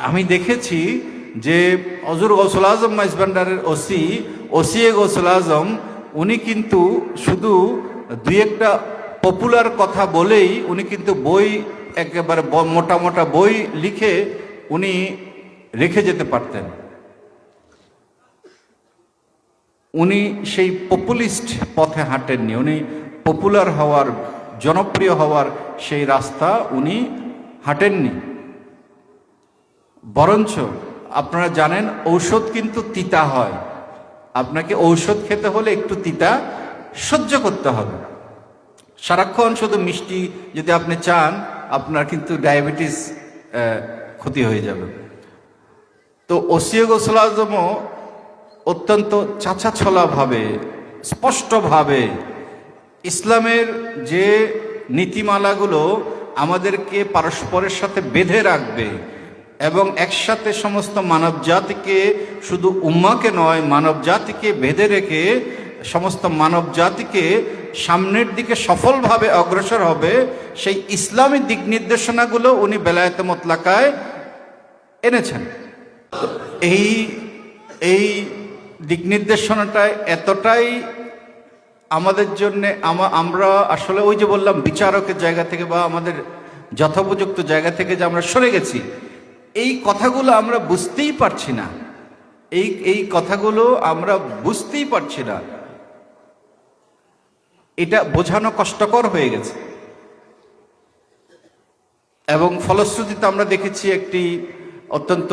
আমি দেখেছি যে হযরত গৌসুল আজম মাইজভান্ডারের ওসি গৌসুল আজম উনি কিন্তু শুধু দুই একটা পপুলার কথা বলেই উনি কিন্তু বই একেবারে মোটা মোটা বই লিখে উনি রেখে যেতে পারতেন। উনি সেই পপুলিস্ট পথে হাঁটেননি, উনি পপুলার হওয়ার, জনপ্রিয় হওয়ার সেই রাস্তা উনি হাঁটেননি। বরঞ্চ আপনারা জানেন ঔষধ কিন্তু তিতা হয়, আপনাকে ঔষধ খেতে হলে একটু তিতা সহ্য করতে হবে। সারাক্ষণ শুধু মিষ্টি যদি আপনি চান আপনার কিন্তু ডায়াবেটিস ক্ষতি হয়ে যাবে। তো ওসি গৌসুল আজমও অত্যন্ত চাঁচাছোলাভাবে, স্পষ্টভাবে ইসলামের যে নীতিমালাগুলো আমাদেরকে পরস্পরের সাথে বেঁধে রাখবে এবং একসাথে সমস্ত মানব জাতিকে, শুধু উম্মাকে নয়, মানব জাতিকে বেঁধে রেখে সমস্ত মানব জাতিকে সামনের দিকে সফলভাবে অগ্রসর হবে, সেই ইসলামী দিক নির্দেশনাগুলো উনি বেলায়েতে মুতলাকায় এনেছেন। এই দিক নির্দেশনাটায় এতটাই আমাদের জন্য, আমরা আসলে ওই যে বললাম বিচারকের জায়গা থেকে বা আমাদের যথোপযুক্ত জায়গা থেকে যে আমরা সরে গেছি, এই কথাগুলো আমরা বুঝতেই পারছি না, এই কথাগুলো আমরা বুঝতেই পারছি না, এটা বোঝানো কষ্টকর হয়ে গেছে। এবং ফলশ্রুতিতে আমরা দেখেছি একটি অত্যন্ত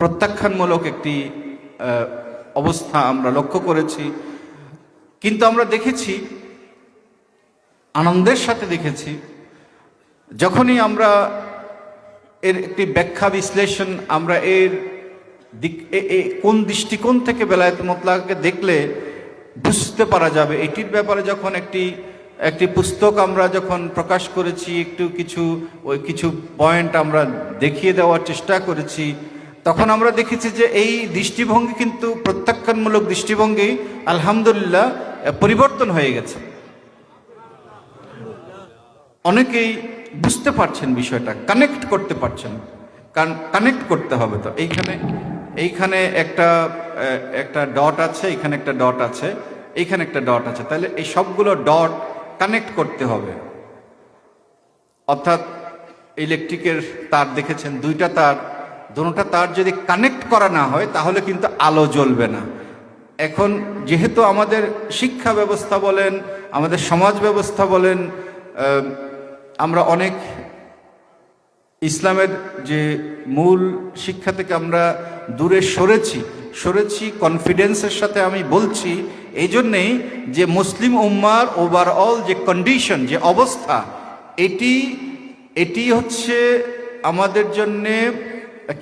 প্রত্যাখ্যানমূলক একটি অবস্থা আমরা লক্ষ্য করেছি। কিন্তু আমরা দেখেছি, আনন্দের সাথে দেখেছি, যখনই আমরা এর একটি ব্যাখ্যা বিশ্লেষণ, আমরা এর কোন দৃষ্টিকোণ থেকে বেলায়েত মুতলাককে দেখলে বুঝতে পারা যাবে, এটির ব্যাপারে যখন একটি পুস্তক আমরা যখন প্রকাশ করেছি, কিছু পয়েন্ট আমরা দেখিয়ে দেওয়ার চেষ্টা করেছি, তখন আমরা দেখেছি যে এই দৃষ্টিভঙ্গি কিন্তু প্রত্যাখ্যানমূলক দৃষ্টিভঙ্গি আলহামদুলিল্লাহ পরিবর্তন হয়ে গেছে। অনেকেই বুঝতে পারছেন বিষয়টা, কানেক্ট করতে পারছেন, কারণ কানেক্ট করতে হবে। তো এইখানে একটা ডট আছে, এখানে একটা ডট আছে, এইখানে একটা ডট আছে, তাহলে এই সবগুলো ডট কানেক্ট করতে হবে। অর্থাৎ ইলেকট্রিকের তার দেখেছেন, দুইটা তার যদি কানেক্ট করা না হয় তাহলে কিন্তু আলো জ্বলবে না। এখন যেহেতু আমাদের শিক্ষা ব্যবস্থা বলেন, আমাদের সমাজ ব্যবস্থা বলেন, আমরা অনেক ইসলামের যে মূল শিক্ষা থেকে আমরা দূরে সরেছি কনফিডেন্সের সাথে আমি বলছি, এই জন্যেই যে মুসলিম উম্মার ওভারঅল যে কন্ডিশন, যে অবস্থা, এটি হচ্ছে আমাদের জন্যে,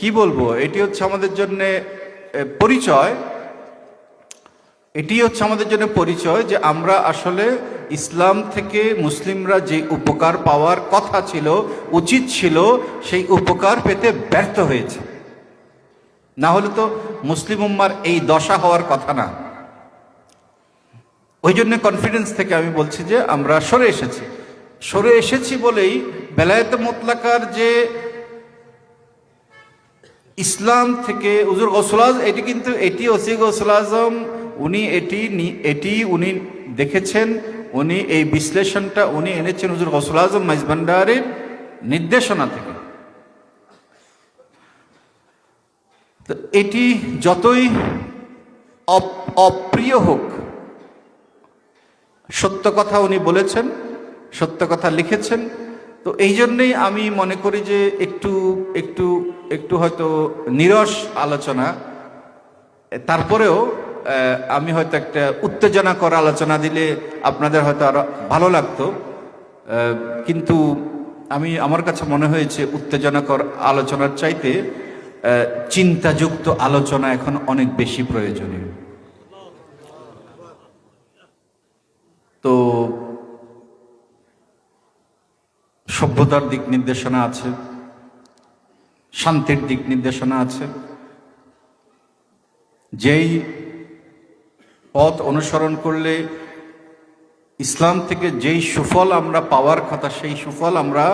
কি বলবো, এটি হচ্ছে আমাদের জন্যে পরিচয়, যে আমরা আসলে ইসলাম থেকে মুসলিমরা যে উপকার পাওয়ার কথা ছিল, উচিত ছিল, সেই উপকার পেতে ব্যর্থ হয়েছে। না হলে তো মুসলিম উম্মার এই দশা হওয়ার কথা না। ওই জন্য কনফিডেন্স থেকে আমি বলছি যে আমরা সরে এসেছি বলেই বেলায়েতে মুতলাকার যে ইসলাম থেকে হুজুর গৌসুল আজম, এটি ওসি গৌসুল আজম উনি উনি দেখেছেন, উনি এই বিশ্লেষণটা উনি এনেছেন হুজুর গৌসুল আজম মাইজভান্ডারের নির্দেশনা থেকে। তো এটি যতই অপ্রিয় হোক, সত্য কথা উনি বলেছেন, সত্য কথা লিখেছেন। তো এই জন্যেই আমি মনে করি যে একটু হয়তো নিরস আলোচনা, তারপরেও আমি হয়তো একটা উত্তেজনাকর আলোচনা দিলে আপনাদের হয়তো আরো ভালো লাগতো, কিন্তু আমার কাছে মনে হয়েছে উত্তেজনাকর আলোচনার চাইতে চিন্তাযুক্ত আলোচনা এখন অনেক বেশি প্রয়োজনীয়। তো সভ্যতার দিক নির্দেশনা আছে, শান্তির দিক নির্দেশনা আছে, যেই পথ অনুসরণ করলে ইসলাম থেকে যেই সুফল আমরা পাওয়ার কথা সেই সুফল আমরা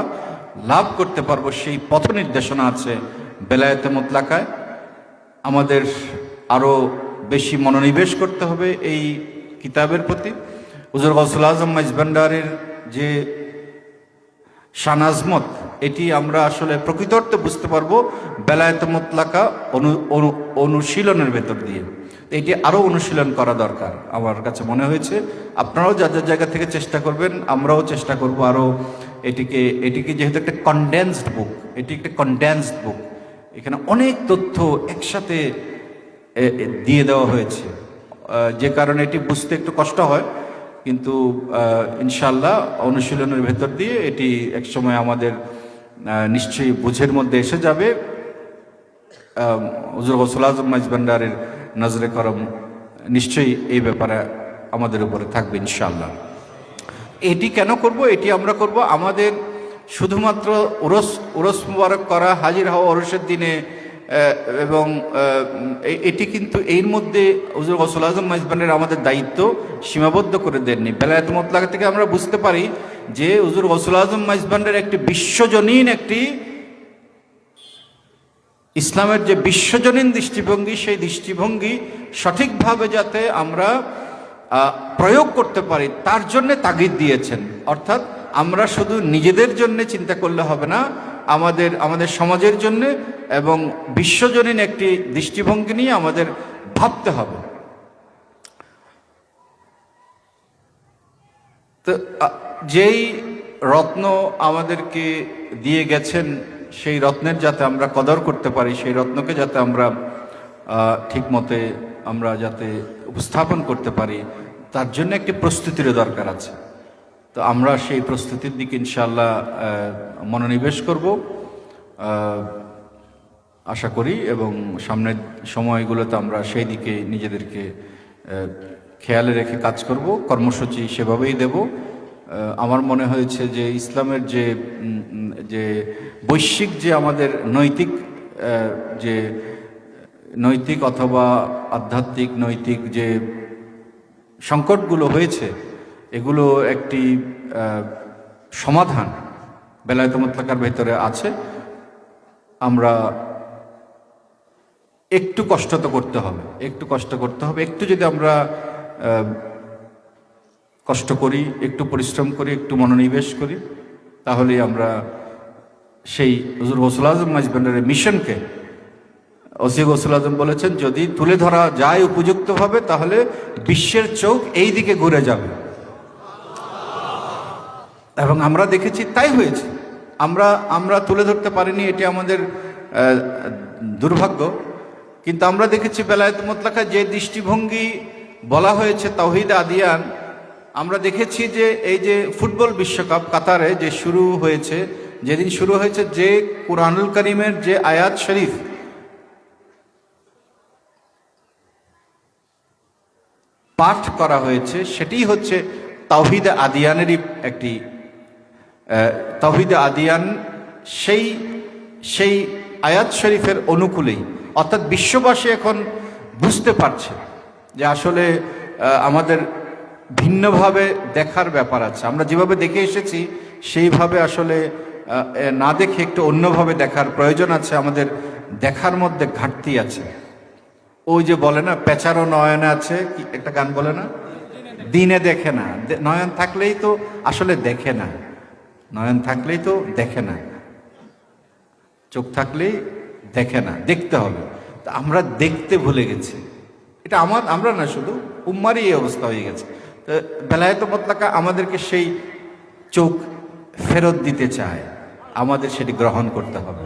লাভ করতে পারবো, সেই পথ নির্দেশনা আছে বেলায়েতে মুতলাকায়। আমাদের আরো বেশি মনোনিবেশ করতে হবে এই কিতাবের প্রতি। হুজুর গৌসুল আজম মাইজভান্ডারীর যে শানাজমত, এটি আমরা আসলে প্রকৃত অর্থে বুঝতে পারবো বেলায়েতে মুতলাকা অনুশীলনের ভেতর দিয়ে। এটি আরো অনুশীলন করা দরকার আমার কাছে মনে হয়েছে। আপনারাও যার যার জায়গা থেকে চেষ্টা করবেন, আমরাও চেষ্টা করব আরো এটিকে যেহেতু একটা কনডেন্সড বুক, এটি একটা কনডেন্সড বুক, এখানে অনেক তথ্য একসাথে দিয়ে দেওয়া হয়েছে, যে কারণে এটি বুঝতে একটু কষ্ট হয়, কিন্তু ইনশাআল্লাহ অনুশীলনের ভেতর দিয়ে এটি একসময় আমাদের নিশ্চয়ই বুঝের মধ্যে এসে যাবে। হুজুর গৌসুল আজম মাইজভান্ডারীর নজরে করম নিশ্চয়ই এই ব্যাপারে আমাদের উপরে থাকবে ইনশাআল্লাহ। এটি কেন করব? এটি আমরা করব আমাদের শুধুমাত্র উরস মুবারক করা, হাজির হওয়া ওরসের দিনে, এবং এটি কিন্তু এর মধ্যে হুজুর গৌসুল আজম মাইজভান্ডারী আমাদের দায়িত্ব সীমাবদ্ধ করে দেননি। বেলায়েত মুতলাকা থেকে আমরা বুঝতে পারি যে হুজুর গৌসুল আজম মাইজভান্ডারী একটি বিশ্বজনীন, একটি ইসলামের যে বিশ্বজনীন দৃষ্টিভঙ্গি, সেই দৃষ্টিভঙ্গি সঠিকভাবে যাতে আমরা প্রয়োগ করতে পারি তার জন্য তাগিদ দিয়েছেন। অর্থাৎ আমরা শুধু নিজেদের জন্য চিন্তা করলে হবে না, আমাদের সমাজের জন্য এবং বিশ্বজনীন একটি দৃষ্টিভঙ্গি নিয়ে আমাদের ভাবতে হবে। তো যেই রত্ন আমাদেরকে দিয়ে গেছেন, সেই রত্নের যাতে আমরা কদর করতে পারি, সেই রত্নকে যাতে আমরা ঠিক মতে আমরা যাতে উপস্থাপন করতে পারি, তার জন্য একটি প্রস্তুতির দরকার আছে। তো আমরা সেই প্রস্তুতির দিকে ইনশাআল্লাহ মনোনিবেশ করব আশা করি, এবং সামনের সময়গুলোতে আমরা সেই দিকে নিজেদেরকে খেয়ালে রেখে কাজ করব, কর্মসূচি সেভাবেই দেব। আমার মনে হয়েছে যে ইসলামের যে বৈশ্বিক যে আমাদের নৈতিক অথবা আধ্যাত্মিক নৈতিক যে সংকটগুলো হয়েছে, এগুলো একটি সমাধান বেলায়েত মুতলাকার ভেতরে আছে। আমরা একটু কষ্ট তো করতে হবে, একটু যদি আমরা কষ্ট করি, একটু পরিশ্রম করি, একটু মনোনিবেশ করি, তাহলেই আমরা সেই হুজুর গৌসুল আজম মাইজভান্ডারীর মিশনকে, ওসি গৌসুল আজম বলেছেন, যদি তুলে ধরা যায় উপযুক্তভাবে তাহলে বিশ্বের চোখ এই দিকে ঘুরে যাবে। এবং আমরা দেখেছি তাই হয়েছে। আমরা তুলে ধরতে পারিনি, এটি আমাদের দুর্ভাগ্য, কিন্তু আমরা দেখেছি বেলায়েত মুতলাকা যে দৃষ্টিভঙ্গি বলা হয়েছে তাওহীদ আদিয়ান, আমরা দেখেছি যে এই যে ফুটবল বিশ্বকাপ কাতারে যে যেদিন শুরু হয়েছে, যে কুরআনুল কারীমের যে আয়াত শরীফ পাঠ করা হয়েছে, সেটি হচ্ছে তাওহীদ আদিয়ানেরই একটি তাওহীদ আদিয়ান, সেই আয়াত শরীফের অনুকূলেই। অর্থাৎ বিশ্ববাসী এখন বুঝতে পারছে যে আসলে আমাদের ভিন্নভাবে দেখার ব্যাপার আছে। আমরা যেভাবে দেখে এসেছি সেইভাবে আসলে না দেখে একটু অন্যভাবে দেখার প্রয়োজন আছে। আমাদের দেখার মধ্যে ঘাটতি আছে। ওই যে বলে না, পেঁচারও নয়নে আছে, একটা গান বলে না, দিনে দেখে না, নয়ন থাকলেই তো আসলে দেখে না, নয়ন থাকলেই তো দেখে না, চোখ থাকলেই দেখে না, দেখতে হবে। তা আমরা দেখতে ভুলে গেছি। এটা আমরা না, শুধু উম্মারই এই অবস্থা হয়ে গেছে। তো বেলায়েত মুতলাকা আমাদেরকে সেই চোখ ফেরত দিতে চায়, আমাদের সেটি গ্রহণ করতে হবে।